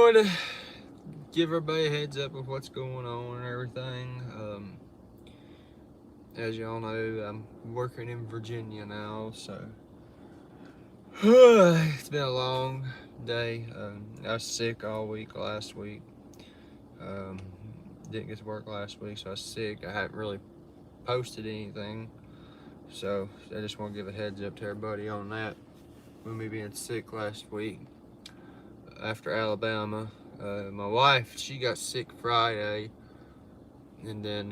wanted to give everybody a heads up of what's going on and everything. As y'all know, I'm working in Virginia now, so it's been a long day. I was sick all week last week. Um, didn't get to work last week, so I was sick. I haven't really posted anything, so I just want to give a heads up to everybody on that. With me being sick last week after Alabama, my wife, she got sick Friday, and then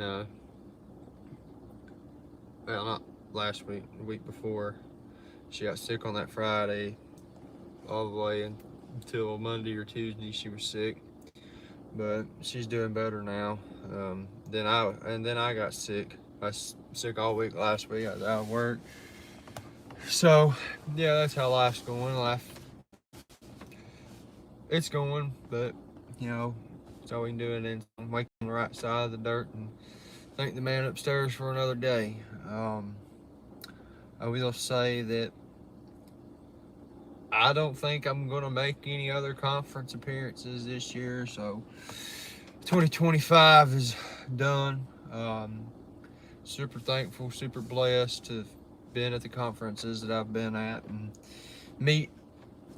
well, not last week, the week before, she got sick on that Friday all the way until Monday or Tuesday. She was sick, but she's doing better now. Then I got sick. I was sick all week last week. I was out of work. So yeah, that's how life's going. It's going, but you know, it's all we can do, and then wake on the right side of the dirt and thank the man upstairs for another day. I will say that I don't think I'm going to make any other conference appearances this year, so 2025 is done. Super thankful, super blessed to have been at the conferences that I've been at and meet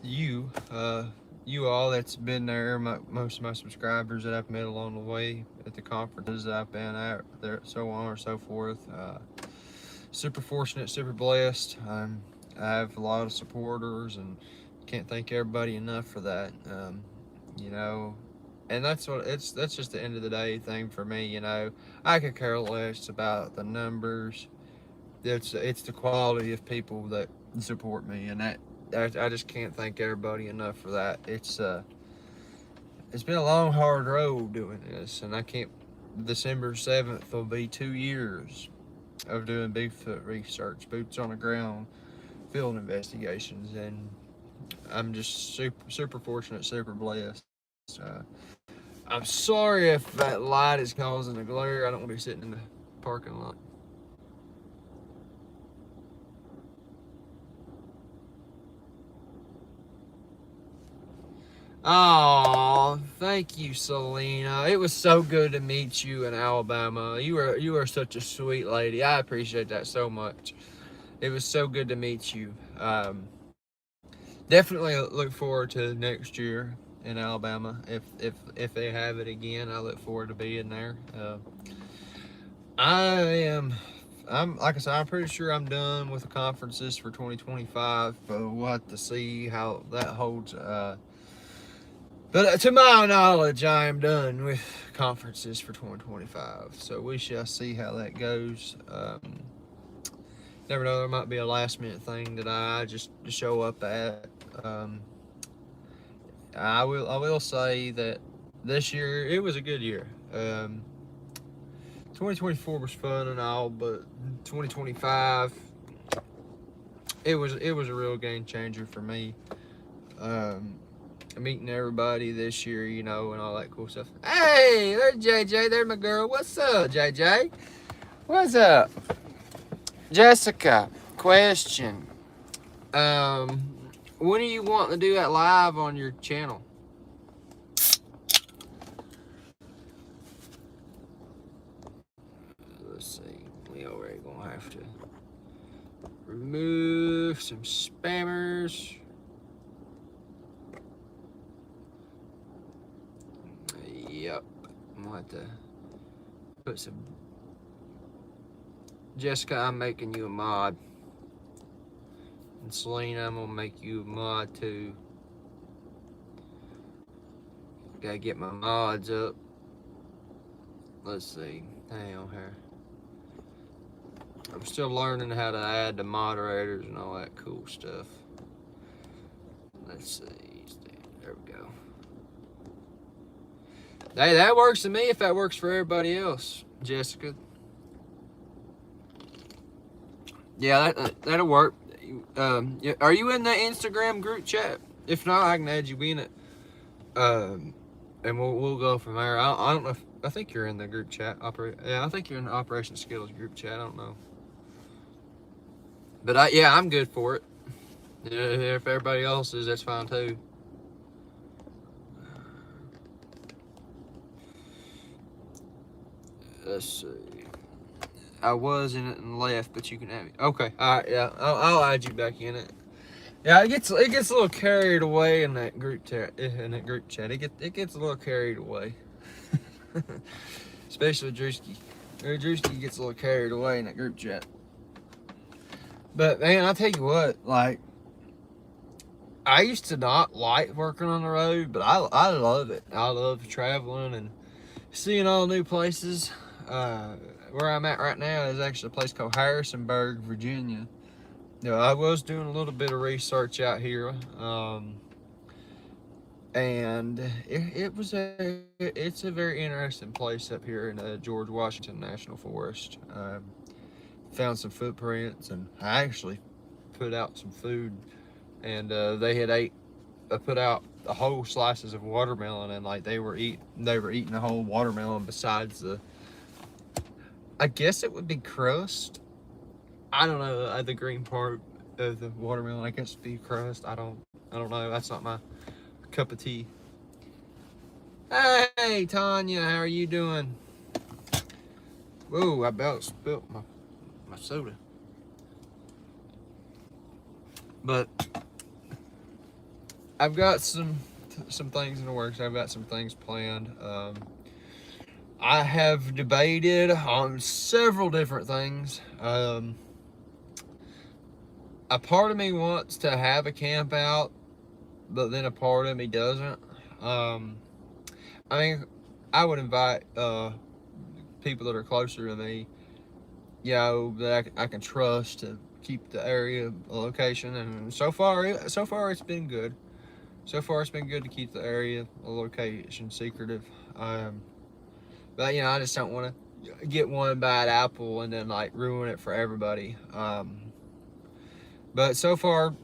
you, you all that's been there, most of my subscribers that I've met along the way at the conferences that I've been at, there, so on and so forth. Super fortunate, super blessed. I have a lot of supporters, and can't thank everybody enough for that. You know, and that's just the end of the day thing for me. You know, I could care less about the numbers. It's the quality of people that support me, and that I just can't thank everybody enough for that. It's been a long, hard road doing this, and I can't. December 7th will be 2 years of doing Bigfoot research, boots on the ground, field investigations, and I'm just super fortunate, super blessed. I'm sorry if that light is causing a glare. I don't want to be sitting in the parking lot. Oh, thank you, Selena. It was so good to meet you in Alabama. You are such a sweet lady. I appreciate that so much. It was so good to meet you. Definitely look forward to next year in Alabama. If they have it again, I look forward to being there. I'm like I said, I'm pretty sure I'm done with the conferences for 2025, but we'll have to see how that holds. But to my knowledge, I am done with conferences for 2025. So we shall see how that goes. Never know, there might be a last minute thing that I just show up at. I will say that this year it was a good year. 2024 was fun and all, but 2025 it was a real game changer for me. Meeting everybody this year, you know, and all that cool stuff. Hey, there's JJ. There's my girl. What's up, JJ? What's up, Jessica? Question. When are you wanting to do that live on your channel? Let's see. We already gonna have to remove some spammers. Yep, I'm gonna have to put some. Jessica, I'm making you a mod. And Selena, I'm gonna make you a mod too. Gotta get my mods up. Let's see. Hang on here. I'm still learning how to add the moderators and all that cool stuff. Let's see. There we go. Hey, that works to me if that works for everybody else, Jessica. Yeah, that'll work. Are you in the Instagram group chat? If not, I can add you in it. And we'll go from there. I don't know if, I think you're in the group chat. I think you're in the Operation Skills group chat. I don't know. But I'm good for it. Yeah, if everybody else is, that's fine too. Let's see. I was in it and left, but you can have it. Okay, all right, yeah, I'll add you back in it. Yeah, it gets a little carried away in that group chat. It gets a little carried away, especially Drewski. Drewski gets a little carried away in that group chat. But man, I tell you what, like, I used to not like working on the road, but I love it. I love traveling and seeing all new places. Where I'm at right now is actually a place called Harrisonburg, Virginia. I was doing a little bit of research out here, and it's a very interesting place up here in George Washington National Forest. Found some footprints, and I actually put out some food, and they put out the whole slices of watermelon, and like they were eating the whole watermelon besides I guess it would be crust. I don't know, the green part of the watermelon, I guess, be crust. I don't know. That's not my cup of tea. Hey, Tanya, how are you doing? Whoa, I about spilled my soda. But I've got some things in the works. I've got some things planned. I have debated on several different things. A part of me wants to have a camp out, but then a part of me doesn't. I mean, I would invite people that are closer to me, that I can trust to keep the area a location. And so far it's been good. So far it's been good to keep the area a location secretive. But I just don't want to get one bad apple and then like ruin it for everybody. But so far,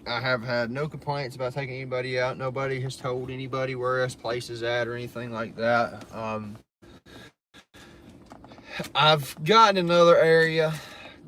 I have had no complaints about taking anybody out. Nobody has told anybody where this place is at or anything like that. I've gotten another area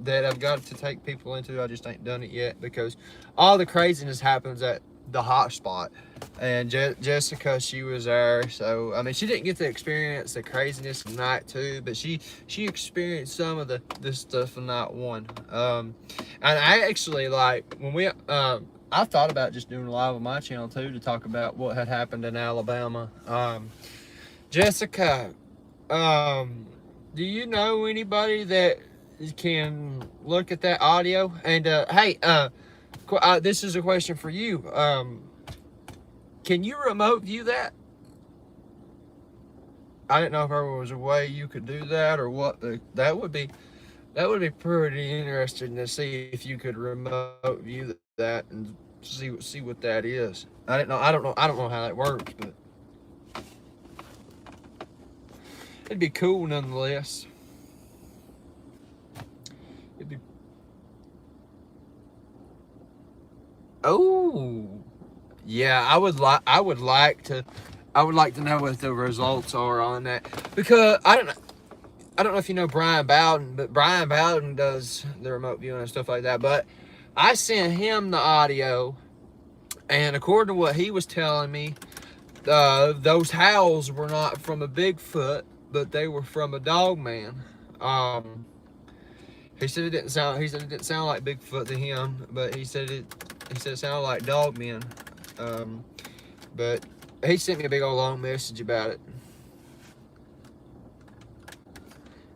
that I've got to take people into. I just ain't done it yet because all the craziness happens at the hot spot. And Jessica, she was there, so I mean, she didn't get to experience the craziness of night two, but she experienced some of this stuff in night one. And I actually, like, when we I thought about just doing a live on my channel too to talk about what had happened in Alabama. Jessica, do you know anybody that can look at that audio? And hey, this is a question for you. Can you remote view that? I didn't know if there was a way you could do that or what. That would be pretty interesting to see if you could remote view that and see what that is. I don't know how that works, but it'd be cool nonetheless. It'd be. Oh, yeah. I would like to know what the results are on that, because I don't know if you know Brian Bowden, but Brian Bowden does the remote viewing and stuff like that. But I sent him the audio, and according to what he was telling me, those howls were not from a Bigfoot, but they were from a Dogman. He said it didn't sound like Bigfoot to him, but he said it sounded like Dogman. But he sent me a big old long message about it.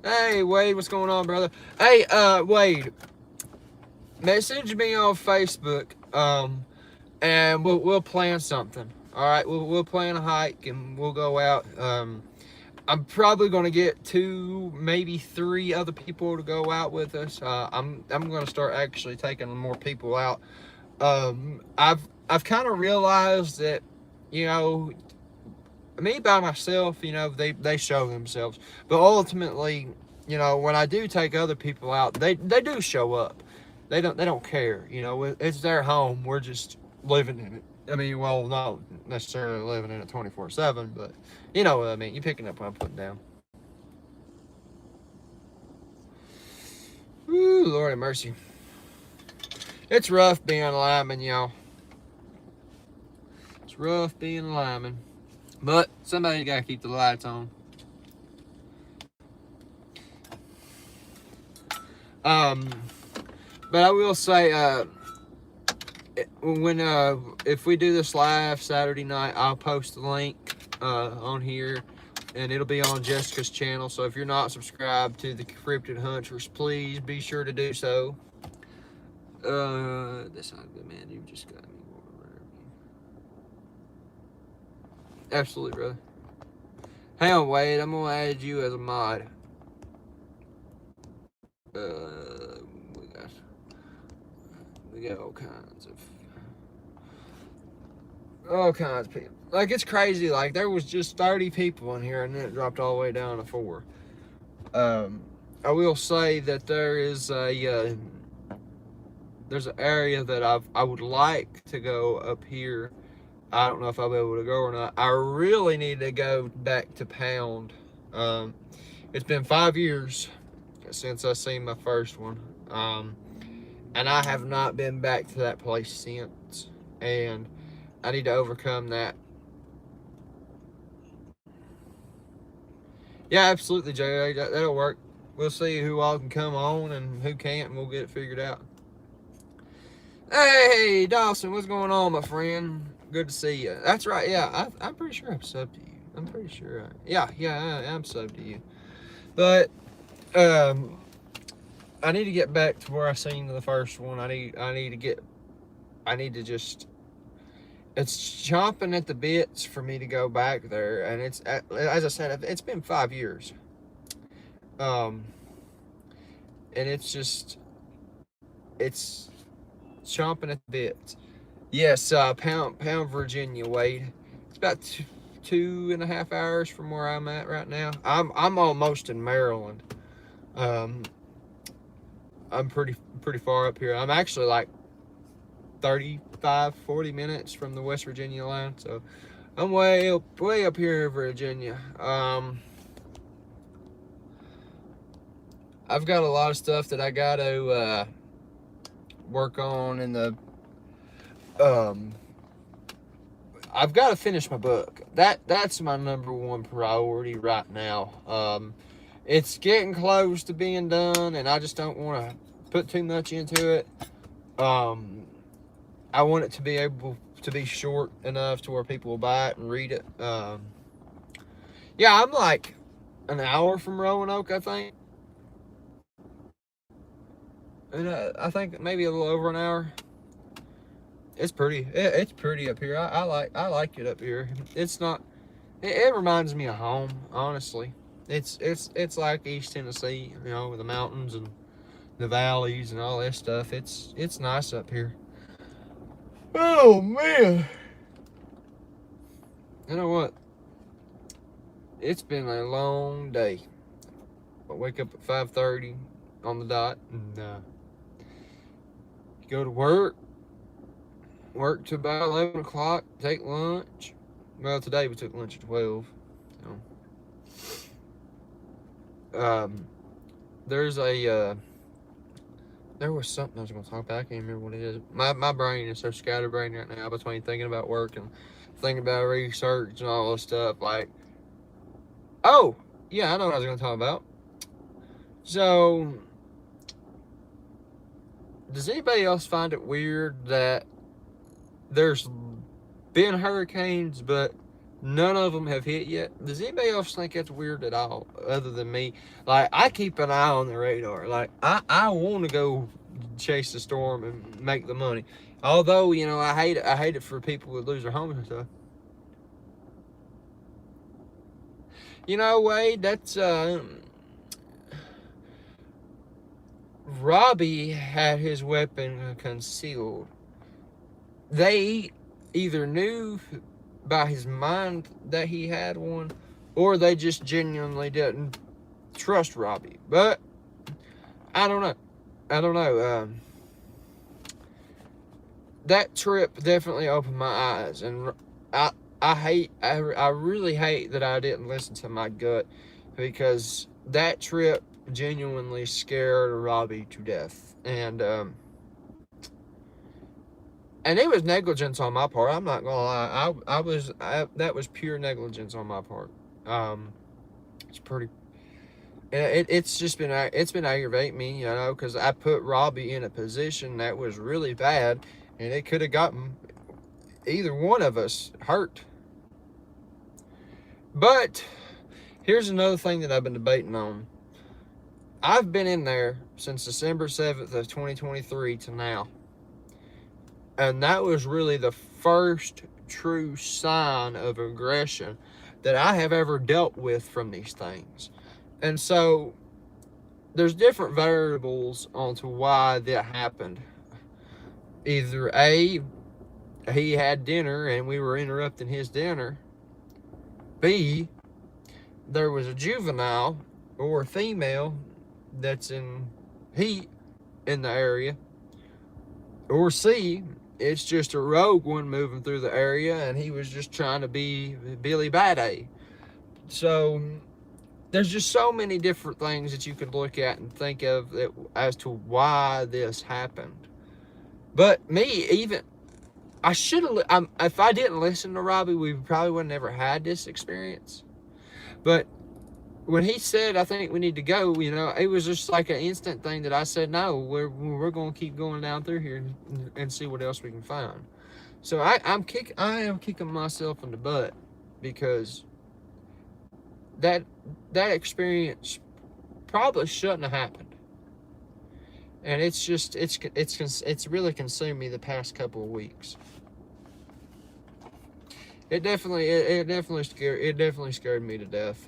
Hey, Wade, what's going on, brother? Hey, Wade, message me on Facebook, and we'll plan something. All right, we'll plan a hike and we'll go out. I'm probably going to get 2, maybe 3 other people to go out with us. I'm going to start actually taking more people out. I've kind of realized that, me by myself, they show themselves. But ultimately, when I do take other people out, they do show up. They don't care. It's their home. We're just living in it. I mean, well, not necessarily living in it 24/7, but you know what I mean. You picking up what I'm putting down. Ooh, Lord have mercy. It's rough being a lineman, y'all. It's rough being a lineman. But somebody's got to keep the lights on. But I will say, if we do this live Saturday night, I'll post the link on here, and it'll be on Jessica's channel. So if you're not subscribed to the Cryptid Hunters, please be sure to do so. That's not good, man. You just got me. Absolutely, brother. Hang on, Wade. I'm gonna add you as a mod. We got all kinds of people. Like, it's crazy. Like, there was just 30 people in here, and then it dropped all the way down to 4. I will say that there's an area that I would like to go up here. I don't know if I'll be able to go or not. I really need to go back to Pound. It's been 5 years since I seen my first one. And I have not been back to that place since. And I need to overcome that. Yeah, absolutely, Jay. That'll work. We'll see who all can come on and who can't, and we'll get it figured out. Hey, Dawson, what's going on, my friend? Good to see you. That's right, yeah. I'm pretty sure I'm subbed to you. I'm pretty sure. Yeah, I'm subbed to you. But, I need to get back to where I seen the first one. It's chomping at the bits for me to go back there. And it's, as I said, it's been 5 years. And it's chomping at the bits. Yes, Pound, Virginia, Wade. It's about 2.5 hours from where I'm at right now. I'm almost in Maryland. I'm pretty far up here. I'm actually like 35-40 minutes from the West Virginia line, so I'm way up here in Virginia. I've got a lot of stuff that I got to work on in the I've got to finish my book. That's my #1 priority right now. It's getting close to being done, and I just don't want to put too much into it. I want it to be able to be short enough to where people will buy it and read it. Yeah, I'm like an hour from Roanoke, I think. And I think maybe a little over an hour. It's pretty. It's pretty up here. I like it up here. It's not. It reminds me of home, honestly. It's like East Tennessee, you know, with the mountains and the valleys and all that stuff. It's nice up here. Oh man! You know what? It's been a long day. I wake up at 5:30 on the dot and go to work. Work to about 11 o'clock. Take lunch. Well, today we took lunch at 12. So. There's there was something I was going to talk about. I can't remember what it is. My brain is so scatterbrained right now between thinking about work and thinking about research and all this stuff. Like, oh, yeah, I know what I was going to talk about. So, does anybody else find it weird that there's been hurricanes, but none of them have hit yet? Does anybody else think that's weird at all, other than me? Like, I keep an eye on the radar. Like, I want to go chase the storm and make the money. Although, you know, I hate it for people who lose their homes and stuff. You know, Wade, that's Robbie had his weapon concealed. They either knew by his mind that he had one, or they just genuinely didn't trust Robbie. But I don't know. That trip definitely opened my eyes, and I really hate that I didn't listen to my gut, because that trip genuinely scared Robbie to death, and it was negligence on my part. I'm not gonna lie. That was pure negligence on my part. It's pretty. And it's been aggravating me, you know, because I put Robbie in a position that was really bad, and it could have gotten either one of us hurt. But here's another thing that I've been debating on. I've been in there since December 7th of 2023 to now. And that was really the first true sign of aggression that I have ever dealt with from these things. And so there's different variables onto why that happened. Either A, he had dinner and we were interrupting his dinner. B, there was a juvenile or a female that's in heat in the area. Or C, it's just a rogue one moving through the area and he was just trying to be Billy Bad-A. So there's just so many different things that you could look at and think of that, as to why this happened. But me, even, I should have, if I didn't listen to Robbie, we probably would have never had this experience. But when he said, I think we need to go, you know, it was just like an instant thing that I said, no, we're going to keep going down through here and see what else we can find. So I am kicking myself in the butt, because that experience probably shouldn't have happened. And it's just, it's really consumed me the past couple of weeks. It definitely scared me to death.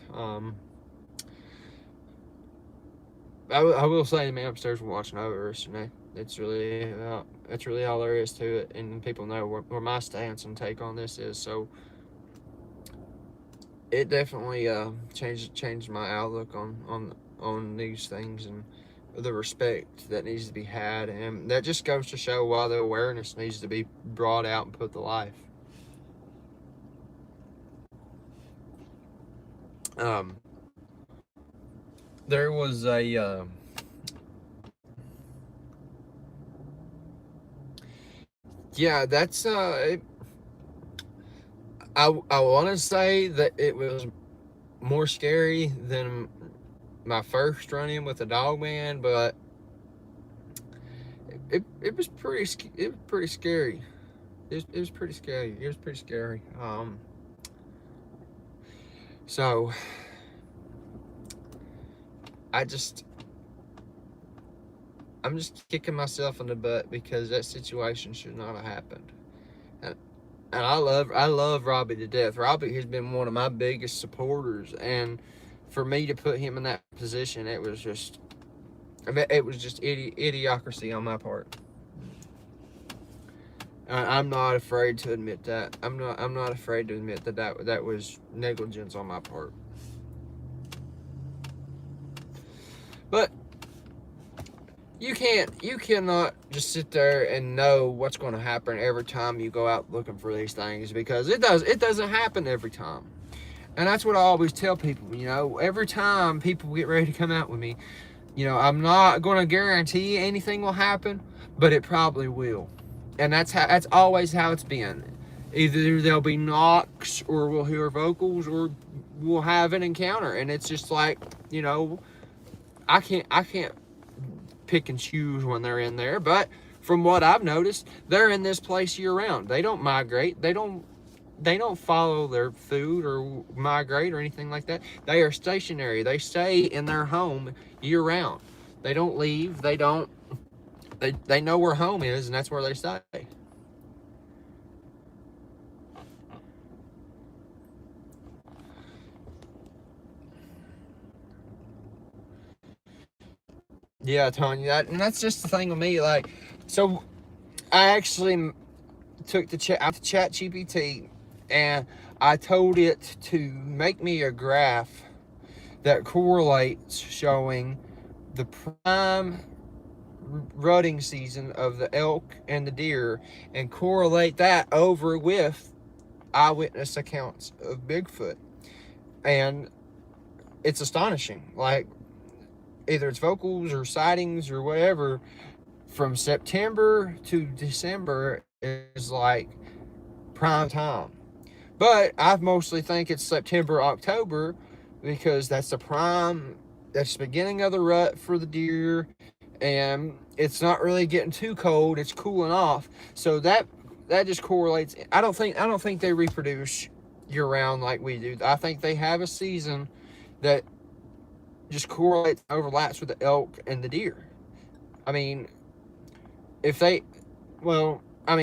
I will say the man upstairs was watching over us, you know. That's really all there is to it, and people know where my stance and take on this is. So it definitely changed my outlook on these things, and the respect that needs to be had, and that just goes to show why the awareness needs to be brought out and put to life. There was a yeah, that's I want to say that it was more scary than my first run-in with the Dogman, but it was pretty scary. It was pretty scary. It was pretty scary. So I'm just kicking myself in the butt, because that situation should not have happened. And I love Robbie to death. Robbie has been one of my biggest supporters, and for me to put him in that position, it was just idiocracy on my part. I'm not afraid to admit that. I'm not afraid to admit that was negligence on my part. But you cannot just sit there and know what's going to happen every time you go out looking for these things, because it doesn't happen every time. And that's what I always tell people, you know, every time people get ready to come out with me, you know, I'm not going to guarantee anything will happen, but it probably will. And that's always how it's been. Either there'll be knocks, or we'll hear vocals, or we'll have an encounter. And it's just like, you know, I can't pick and choose when they're in there, but from what I've noticed, they're in this place year round. They don't migrate. They don't follow their food or migrate or anything like that. They are stationary. They stay in their home year round. They don't leave. They know where home is, and that's where they stay. Yeah, Tony, that's just the thing with me. Like, so I actually took the chat GPT, and I told it to make me a graph that correlates showing the prime rutting season of the elk and the deer, and correlate that over with eyewitness accounts of Bigfoot. And it's astonishing. Like, either it's vocals or sightings or whatever, from September to December is like prime time. But I mostly think it's September, October, because that's the prime that's the beginning of the rut for the deer, and it's not really getting too cold. It's cooling off, so that just correlates. I don't think they reproduce year round like we do. I think they have a season that just correlates, overlaps with the elk and the deer. I mean, if they, well,